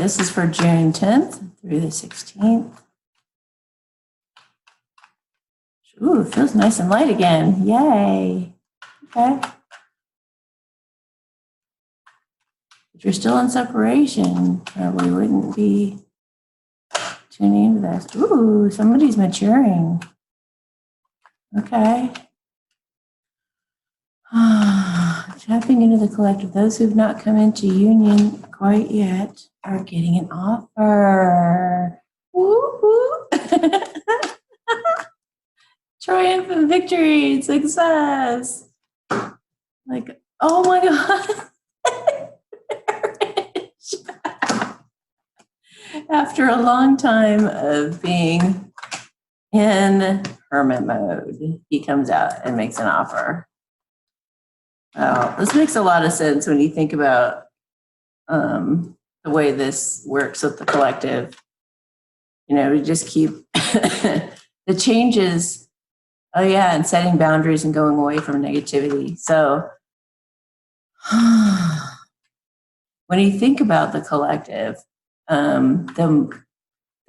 this is for June 10th through the 16th. Ooh, it feels nice and light again. Yay. Okay. If you're still in separation, probably wouldn't be tuning into this. Ooh, somebody's maturing. Okay. Tapping into the collective. Those who've not come into union quite yet are getting an offer. Woo woo. Triumphant victory, success. Like, oh my God. After a long time of being in hermit mode, he comes out and makes an offer. Well, this makes a lot of sense when you think about the way this works with the collective. You know, we just keep the changes. Oh yeah, and setting boundaries and going away from negativity. So when you think about the collective, the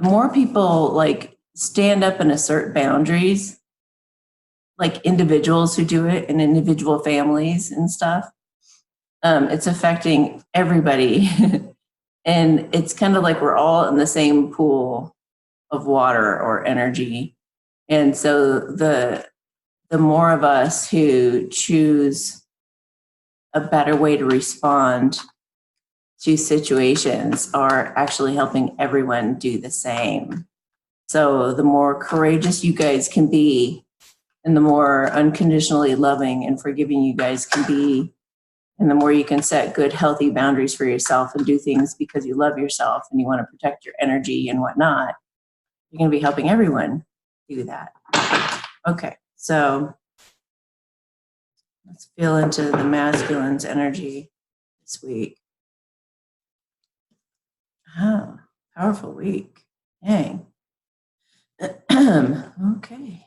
more people like stand up and assert boundaries, like individuals who do it in individual families and stuff, it's affecting everybody. And it's kind of like we're all in the same pool of water or energy. And so the more of us who choose a better way to respond to situations are actually helping everyone do the same. So the more courageous you guys can be, and the more unconditionally loving and forgiving you guys can be, and the more you can set good, healthy boundaries for yourself and do things because you love yourself and you want to protect your energy and whatnot, you're going to be helping everyone do that. Okay, so let's feel into the masculine's energy this week. Oh, powerful week. Dang. Okay.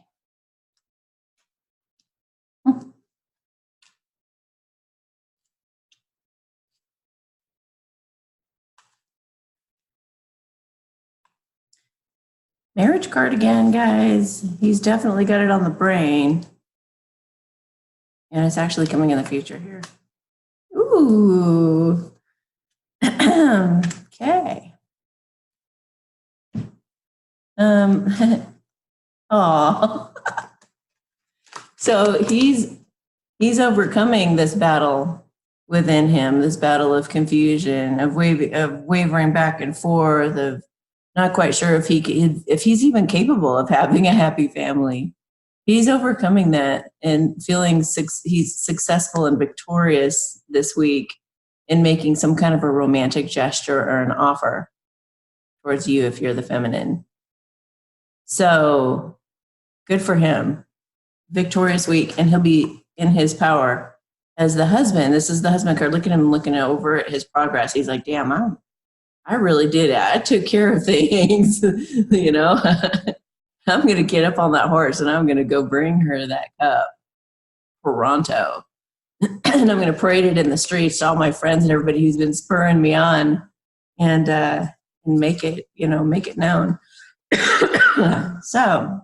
Marriage card again, guys. He's definitely got it on the brain. And it's actually coming in the future here. Ooh. Okay. Oh. So he's overcoming this battle within him, this battle of confusion, of wavering back and forth, of not quite sure if he's even capable of having a happy family. He's overcoming that and feeling he's successful and victorious this week in making some kind of a romantic gesture or an offer towards you if you're the feminine. So good for him. Victorious week, and he'll be in his power as the husband. This is the husband card. Look at him looking over at his progress. He's like, damn, I really did it. I took care of things, you know. I'm going to get up on that horse and I'm going to go bring her that cup pronto. And I'm going to parade it in the streets to all my friends and everybody who's been spurring me on, and make it, make it known. So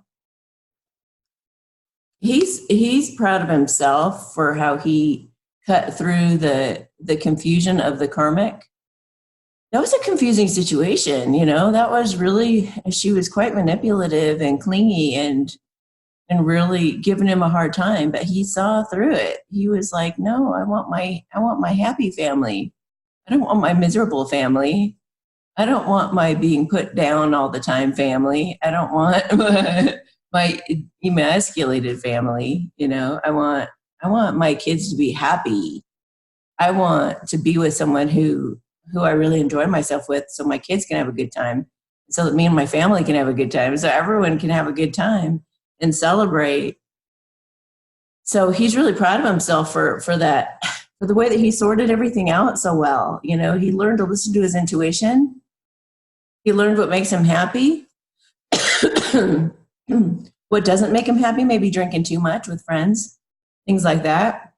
he's proud of himself for how he cut through the confusion of the karmic. That was a confusing situation, that was really, she was quite manipulative and clingy and really giving him a hard time, but he saw through it. He was like, no, I want my happy family. I don't want my miserable family. I don't want my being put down all the time family. I don't want my emasculated family. I want my kids to be happy. I want to be with someone who I really enjoy myself with, so my kids can have a good time, so that me and my family can have a good time, so everyone can have a good time and celebrate. So he's really proud of himself for that, for the way that he sorted everything out so well. He learned to listen to his intuition. He learned what makes him happy. What doesn't make him happy, maybe drinking too much with friends, things like that.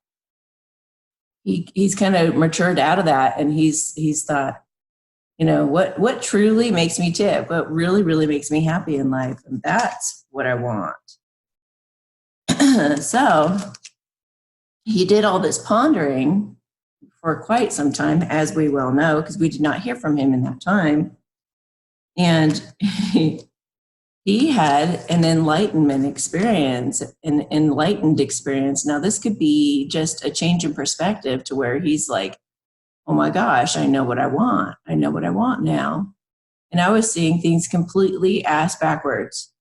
He's kind of matured out of that, and he's thought, You know, what truly makes me tip, what really, really makes me happy in life. And that's what I want. So he did all this pondering for quite some time, as we well know, because we did not hear from him in that time. And he had an enlightenment experience, an enlightened experience. Now, this could be just a change in perspective to where he's like, oh my gosh, I know what I want. I know what I want now. And I was seeing things completely ass backwards.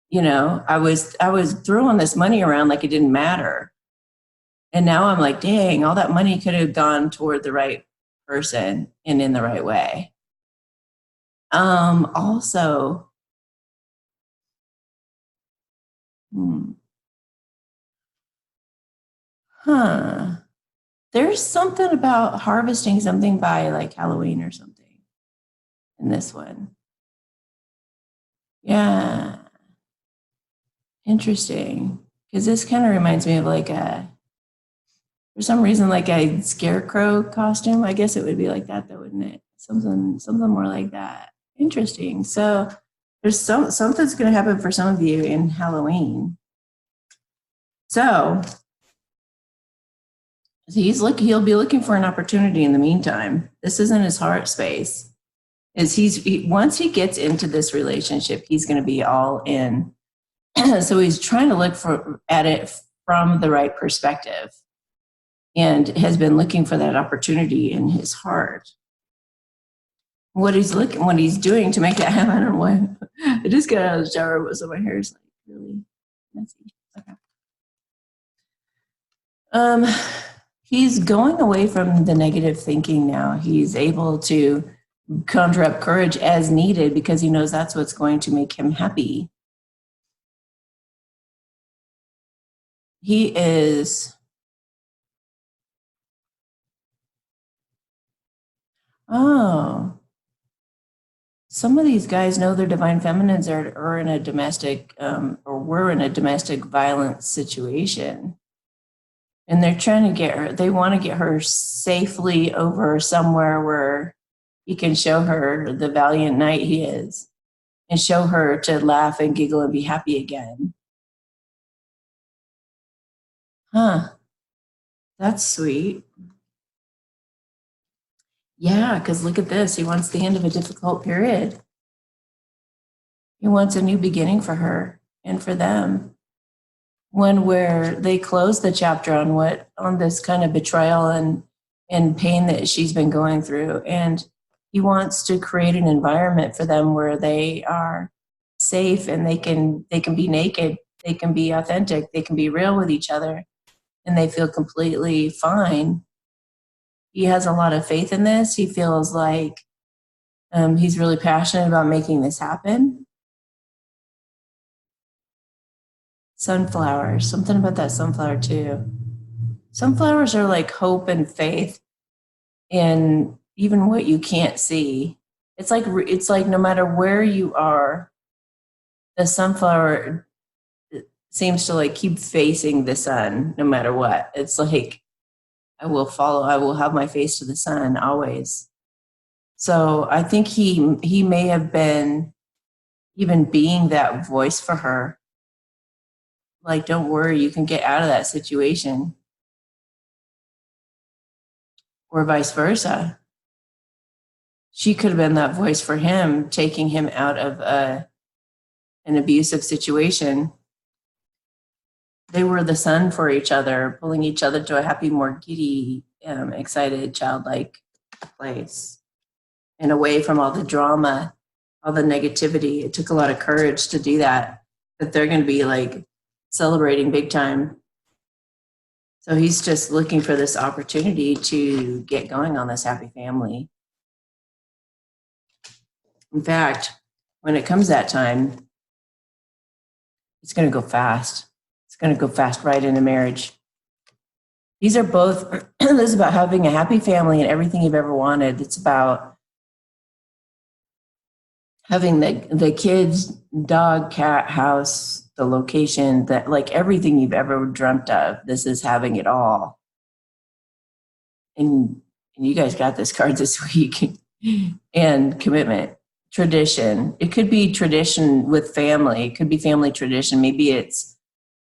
You know, I was throwing this money around like it didn't matter. And now I'm like, dang, all that money could have gone toward the right person and in the right way. Also, there's something about harvesting something by like Halloween or something in this one. Yeah. Interesting. Because this kind of reminds me of like for some reason, like a scarecrow costume. I guess it would be like that though, wouldn't it? Something more like that. Interesting. So there's something's going to happen for some of you in Halloween. So he'll be looking for an opportunity in the meantime. This isn't his heart space. Once he gets into this relationship, he's going to be all in. So he's trying to look at it from the right perspective and has been looking for that opportunity in his heart. What he's doing to make that happen, I don't know why. I just got out of the shower, so my hair is like really messy. Okay. He's going away from the negative thinking now. He's able to conjure up courage as needed because he knows that's what's going to make him happy. He is... Oh. Some of these guys know their divine feminines are in a domestic or were in a domestic violence situation. And they're trying to get her, they want to get her safely over somewhere where he can show her the valiant knight he is and show her to laugh and giggle and be happy again. Huh. That's sweet. Yeah, because look at this. He wants the end of a difficult period. He wants a new beginning for her and for them. One where they close the chapter on this kind of betrayal and pain that she's been going through. And he wants to create an environment for them where they are safe and they can be naked, they can be authentic, they can be real with each other, and they feel completely fine. He has a lot of faith in this. He feels like he's really passionate about making this happen. Sunflowers, something about that sunflower too. Sunflowers are like hope and faith in even what you can't see. It's like no matter where you are, the sunflower seems to like keep facing the sun no matter what. It's like, I will have my face to the sun always. So I think he may have been even being that voice for her. Like, don't worry, you can get out of that situation. Or vice versa. She could have been that voice for him, taking him out of an abusive situation. They were the sun for each other, pulling each other to a happy, more giddy, excited, childlike place. And away from all the drama, all the negativity. It took a lot of courage to do that. That they're going to be like celebrating big time. So he's just looking for this opportunity to get going on this happy family. In fact, when it comes that time, it's going to go fast. It's going to go fast right into marriage. These are both, this is about having a happy family and everything you've ever wanted. It's about having the kids, dog, cat, house, the location, that like everything you've ever dreamt of. This is having it all. And you guys got this card this week. and commitment. Tradition. It could be tradition with family. It could be family tradition. Maybe it's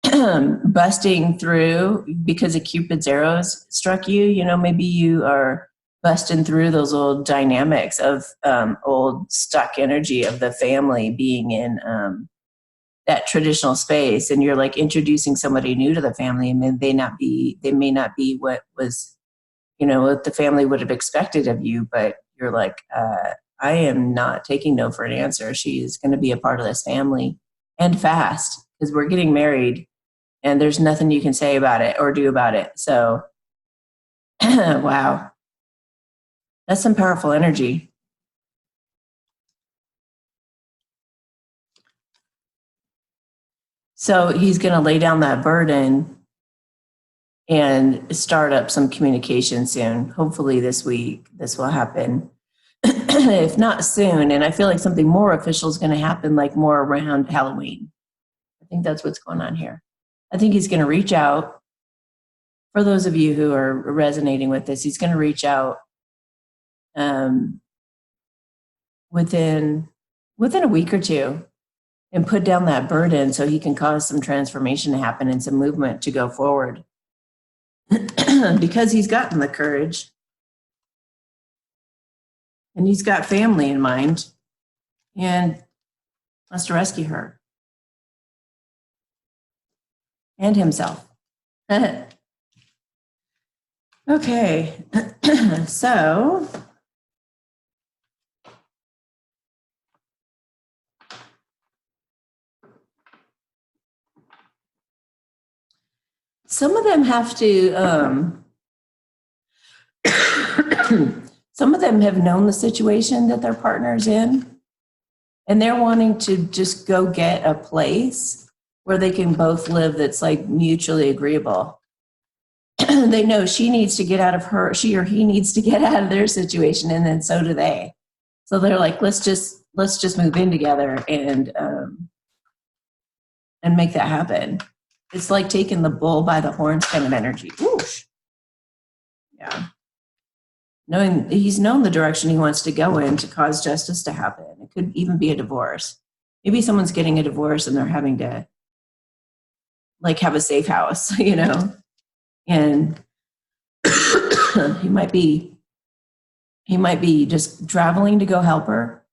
busting through because of Cupid's arrows struck you. You know, maybe you are busting through those old dynamics of old stuck energy of the family being in that traditional space, and you're like introducing somebody new to the family, and they may not be what was, you know, what the family would have expected of you, but you're like, I am not taking no for an answer. She is going to be a part of this family, and fast, because we're getting married and there's nothing you can say about it or do about it. So, wow, that's some powerful energy. So he's going to lay down that burden and start up some communication soon. Hopefully this week, this will happen. If not soon, and I feel like something more official is going to happen, like more around Halloween. I think that's what's going on here. I think he's going to reach out. For those of you who are resonating with this, he's going to reach out within a week or two and put down that burden so he can cause some transformation to happen and some movement to go forward. Because he's gotten the courage and he's got family in mind and wants to rescue her and himself. Okay, so some of them have to, some of them have known the situation that their partner's in, and they're wanting to just go get a place where they can both live that's like mutually agreeable. They know she needs to get out of she or he needs to get out of their situation, and then so do they. So they're like, let's just move in together and make that happen. It's like taking the bull by the horns kind of energy. Whoosh. Yeah. Knowing he's known the direction he wants to go in to cause justice to happen. It could even be a divorce. Maybe someone's getting a divorce and they're having to like have a safe house, you know, and he might be just traveling to go help her,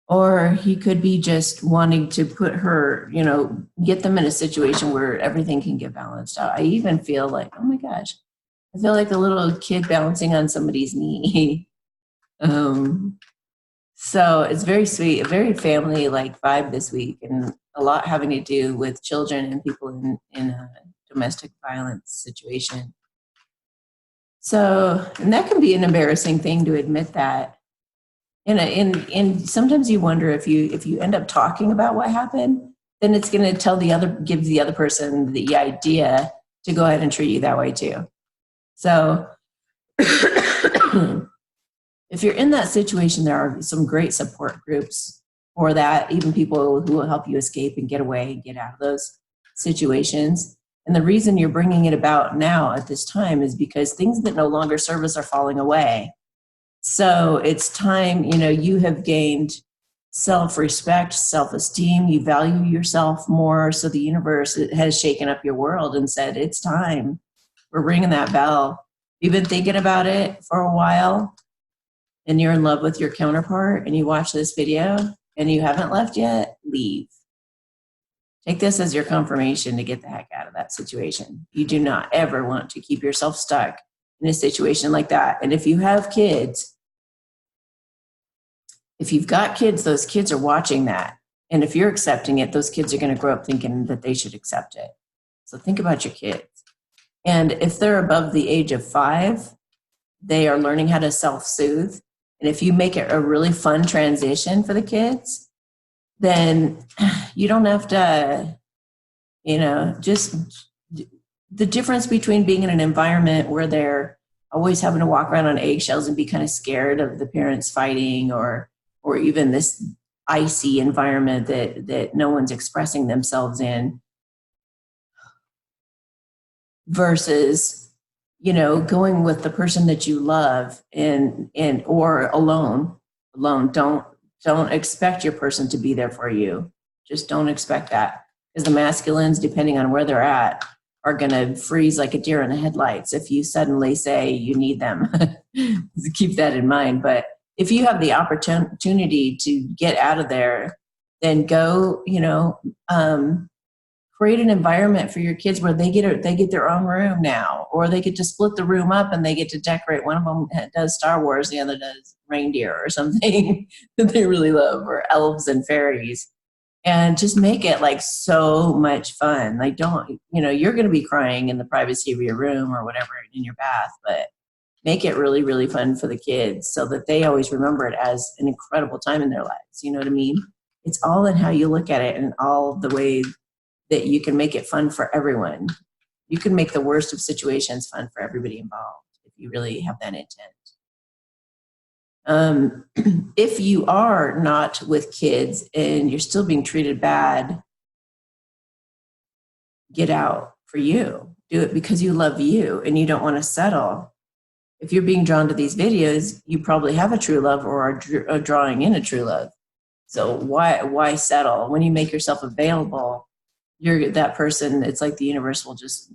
or he could be just wanting to put her, you know, get them in a situation where everything can get balanced out. I even feel like, oh my gosh, I feel like a little kid bouncing on somebody's knee. So it's very sweet, a very family-like vibe this week, and a lot having to do with children and people in a domestic violence situation. So, and that can be an embarrassing thing to admit that. And sometimes you wonder if you end up talking about what happened, then it's going to give the other person the idea to go ahead and treat you that way too. So if you're in that situation, there are some great support groups for that, even people who will help you escape and get away and get out of those situations. And the reason you're bringing it about now at this time is because things that no longer serve us are falling away. So it's time, you know, you have gained self-respect, self-esteem, you value yourself more. So the universe has shaken up your world and said, it's time. We're ringing that bell. You've been thinking about it for a while and you're in love with your counterpart and you watch this video and you haven't left yet, leave. Take this as your confirmation to get the heck out of that situation. You do not ever want to keep yourself stuck in a situation like that. And if you have kids, if you've got kids, those kids are watching that. And if you're accepting it, those kids are going to grow up thinking that they should accept it. So think about your kids. And if they're above the age of 5, they are learning how to self-soothe. And if you make it a really fun transition for the kids, then you don't have to, you know, just the difference between being in an environment where they're always having to walk around on eggshells and be kind of scared of the parents fighting, or even this icy environment that no one's expressing themselves in, versus going with the person that you love and or alone. Don't expect your person to be there for you. Just don't expect that, because the masculines, depending on where they're at, are going to freeze like a deer in the headlights if you suddenly say you need them. Keep that in mind. But if you have the opportunity to get out of there, then go, create an environment for your kids where they get their own room now, or they get to split the room up and they get to decorate. One of them does Star Wars, the other does reindeer or something that they really love, or elves and fairies. And just make it like so much fun. Like, don't, you're going to be crying in the privacy of your room or whatever in your bath, but make it really, really fun for the kids so that they always remember it as an incredible time in their lives. You know what I mean? It's all in how you look at it and all the way that you can make it fun for everyone. You can make the worst of situations fun for everybody involved if you really have that intent. If you are not with kids and you're still being treated bad, get out for you. Do it because you love you and you don't want to settle. If you're being drawn to these videos, you probably have a true love or are drawing in a true love. So why settle? When you make yourself available, you're that person. It's like the universe will just,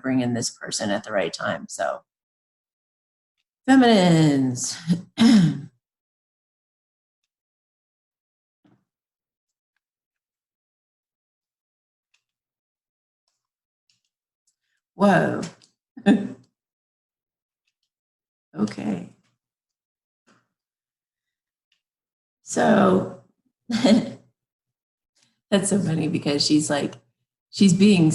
bring in this person at the right time. So feminines. Whoa. Okay. So that's so funny, because she's being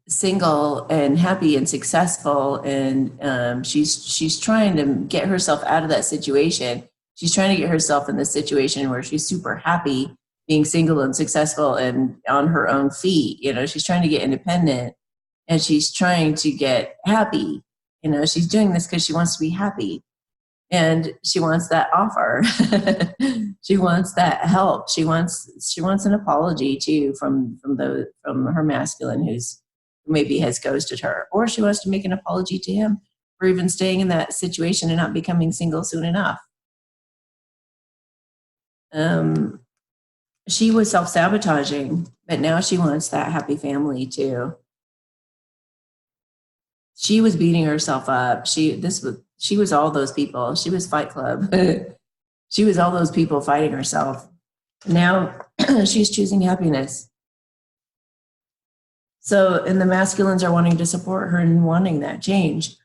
single and happy and successful, and she's trying to get herself out of that situation. She's trying to get herself in this situation where she's super happy being single and successful and on her own feet. She's trying to get independent and she's trying to get happy. She's doing this because she wants to be happy. And she wants that offer. She wants that help. She wants an apology too from her masculine who maybe has ghosted her, or she wants to make an apology to him for even staying in that situation and not becoming single soon enough. She was self-sabotaging, but now she wants that happy family too. She was beating herself up. She was all those people. She was Fight Club. She was all those people fighting herself. Now she's choosing happiness. So, and the masculines are wanting to support her and wanting that change.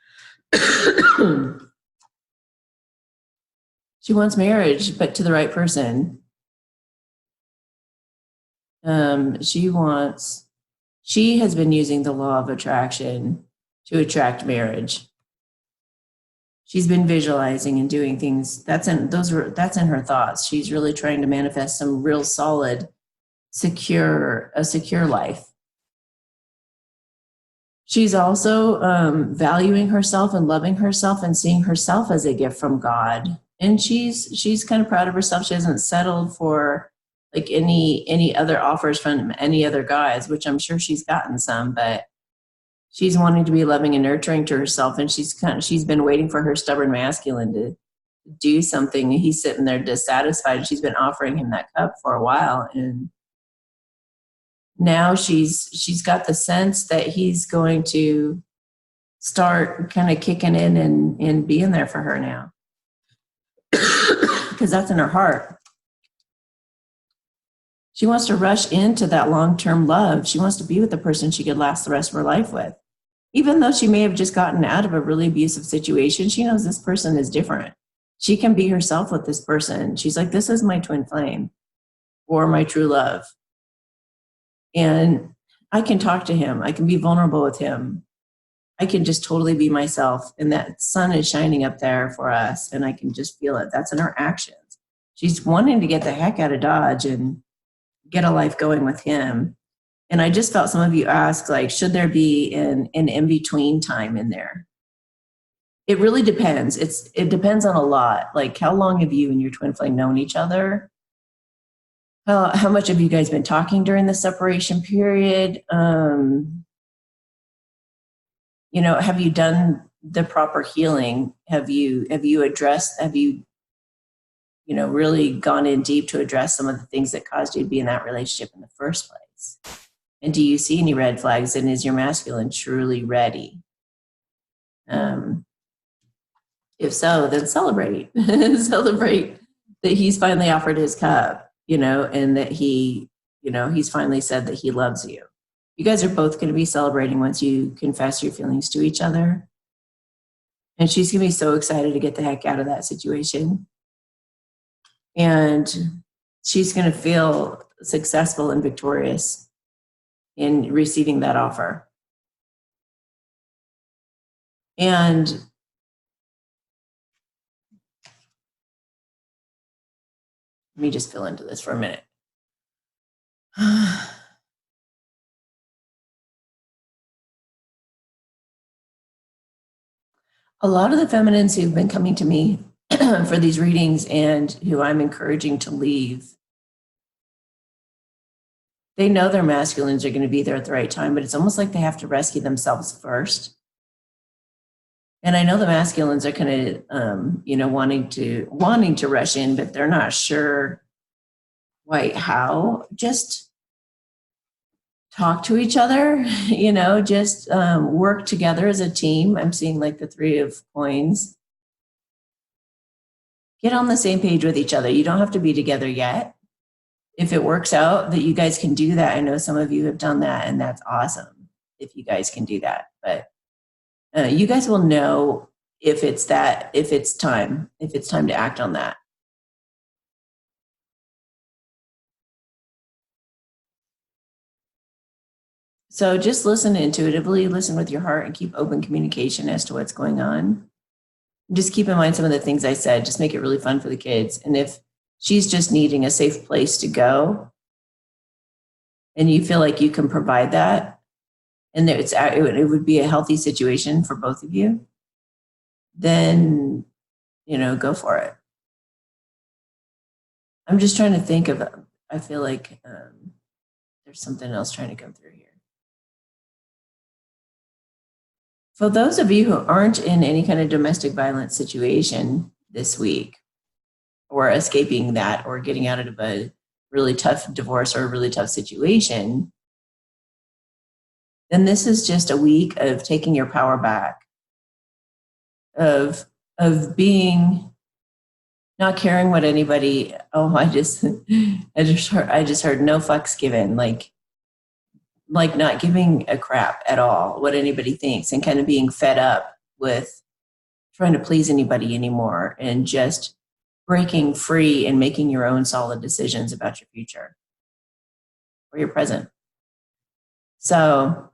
She wants marriage, but to the right person. She has been using the law of attraction to attract marriage. She's been visualizing and doing things. That's in her thoughts. She's really trying to manifest some real solid, secure life. She's also valuing herself and loving herself and seeing herself as a gift from God. And she's kind of proud of herself. She hasn't settled for like any other offers from any other guys, which I'm sure she's gotten some, but she's wanting to be loving and nurturing to herself, and she's been waiting for her stubborn masculine to do something. He's sitting there dissatisfied. She's been offering him that cup for a while, and now she's got the sense that he's going to start kind of kicking in and being there for her now, because that's in her heart. She wants to rush into that long-term love. She wants to be with the person she could last the rest of her life with. Even though she may have just gotten out of a really abusive situation, she knows this person is different. She can be herself with this person. She's like, this is my twin flame or my true love. And I can talk to him. I can be vulnerable with him. I can just totally be myself. And that sun is shining up there for us. And I can just feel it. That's in her actions. She's wanting to get the heck out of Dodge and get a life going with him. And I just felt some of you ask, like, should there be an in-between time in there? It really depends. It depends on a lot. Like, how long have you and your twin flame known each other? How much have you guys been talking during the separation period? have you done the proper healing? Have you really gone in deep to address some of the things that caused you to be in that relationship in the first place? And do you see any red flags? And is your masculine truly ready? If so, then celebrate. Celebrate that he's finally offered his cup, and that he's finally said that he loves you. You guys are both going to be celebrating once you confess your feelings to each other. And she's going to be so excited to get the heck out of that situation. And she's going to feel successful and victorious in receiving that offer. And let me just fill into this for a minute. A lot of the feminines who've been coming to me for these readings and who I'm encouraging to leave, they know their masculines are going to be there at the right time, but it's almost like they have to rescue themselves first. And I know the masculines are kind of, wanting to rush in, but they're not sure quite how. Just talk to each other, just work together as a team. I'm seeing like the 3 of coins. Get on the same page with each other. You don't have to be together yet. If it works out that you guys can do that, I know some of you have done that, and that's awesome if you guys can do that. But you guys will know if it's time to act on that. So just listen intuitively, listen with your heart, and keep open communication as to what's going on. Just keep in mind some of the things I said. Just make it really fun for the kids. And if she's just needing a safe place to go, and you feel like you can provide that, and it would be a healthy situation for both of you, then, go for it. I'm just trying to think of, I feel like there's something else trying to come through here. For those of you who aren't in any kind of domestic violence situation this week, or escaping that, or getting out of a really tough divorce or a really tough situation, then this is just a week of taking your power back, of being, not caring what anybody, I just heard no fucks given, like not giving a crap at all what anybody thinks, and kind of being fed up with trying to please anybody anymore, and just breaking free and making your own solid decisions about your future or your present. So,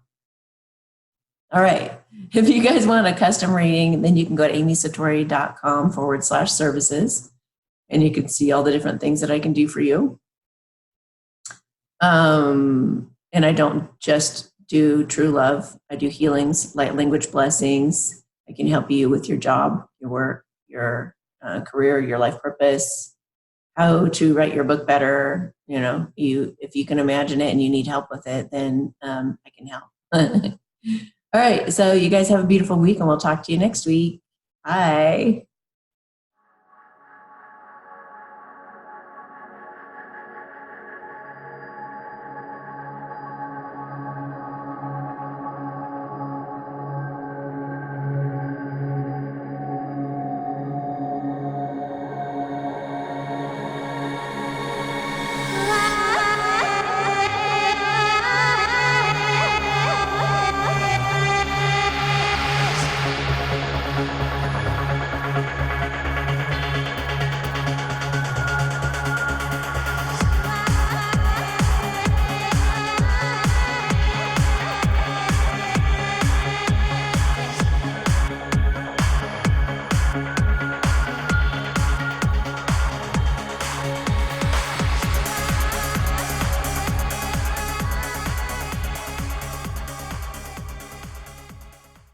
all right. If you guys want a custom reading, then you can go to amysatori.com/services, and you can see all the different things that I can do for you. And I don't just do true love. I do healings, light language blessings. I can help you with your job, your work, your career, your life purpose, how to write your book better. If you can imagine it and you need help with it, then I can help. All right. So you guys have a beautiful week, and we'll talk to you next week. Bye.